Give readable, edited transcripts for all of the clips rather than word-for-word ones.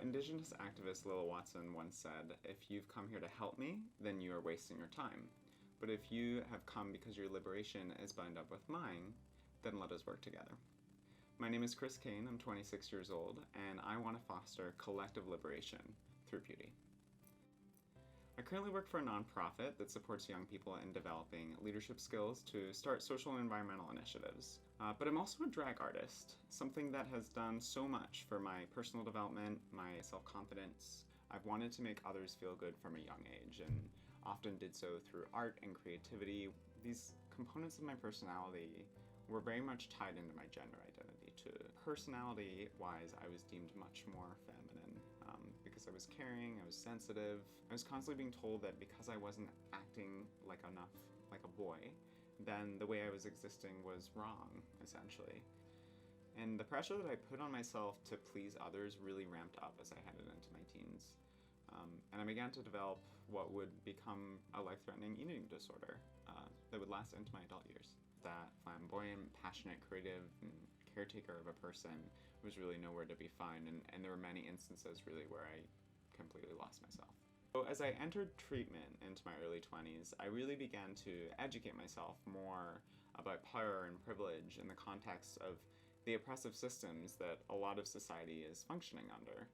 Indigenous activist Lila Watson once said, "If you've come here to help me, then you are wasting your time. But if you have come because your liberation is bound up with mine, then let us work together." My name is Chris Kane, I'm 26 years old, and I want to foster collective liberation through beauty. I currently work for a nonprofit that supports young people in developing leadership skills to start social and environmental initiatives. But I'm also a drag artist, something that has done so much for my personal development, my self-confidence. I've wanted to make others feel good from a young age, and often did so through art and creativity. These components of my personality were very much tied into my gender identity too. Personality-wise, I was deemed much more feminine because I was caring, I was sensitive. I was constantly being told that because I wasn't acting like a boy, then the way I was existing was wrong, essentially. And the pressure that I put on myself to please others really ramped up as I headed into my teens. And I began to develop what would become a life-threatening eating disorder that would last into my adult years. That flamboyant, passionate, creative, and caretaker of a person was really nowhere to be found, and there were many instances really where I completely lost myself. So as I entered treatment into my early 20s, I really began to educate myself more about power and privilege in the context of the oppressive systems that a lot of society is functioning under.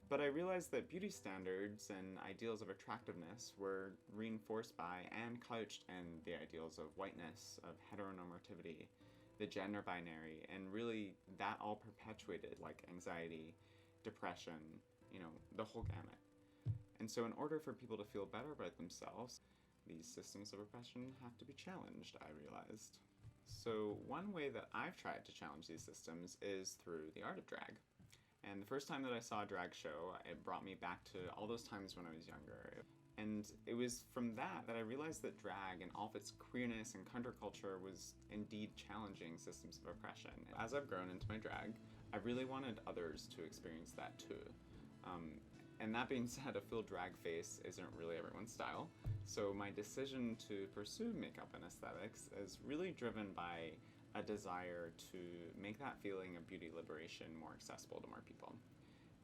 But I realized that beauty standards and ideals of attractiveness were reinforced by and couched in the ideals of whiteness, of heteronormativity, the gender binary, and really that all perpetuated like anxiety, depression, the whole gamut. And so in order for people to feel better about themselves, these systems of oppression have to be challenged, I realized. So one way that I've tried to challenge these systems is through the art of drag. And the first time that I saw a drag show, it brought me back to all those times when I was younger. And it was from that I realized that drag and all of its queerness and counterculture was indeed challenging systems of oppression. As I've grown into my drag, I really wanted others to experience that too. And that being said, a full drag face isn't really everyone's style. So my decision to pursue makeup and aesthetics is really driven by a desire to make that feeling of beauty liberation more accessible to more people.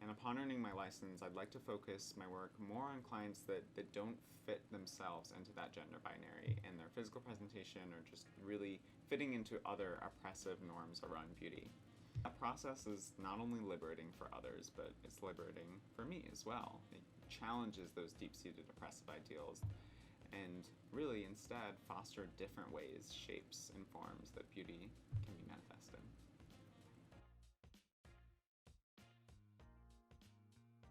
And upon earning my license, I'd like to focus my work more on clients that don't fit themselves into that gender binary in their physical presentation or just really fitting into other oppressive norms around beauty. That process is not only liberating for others, but it's liberating for me as well. It challenges those deep-seated oppressive ideals and really instead foster different ways, shapes, and forms that beauty can be manifested.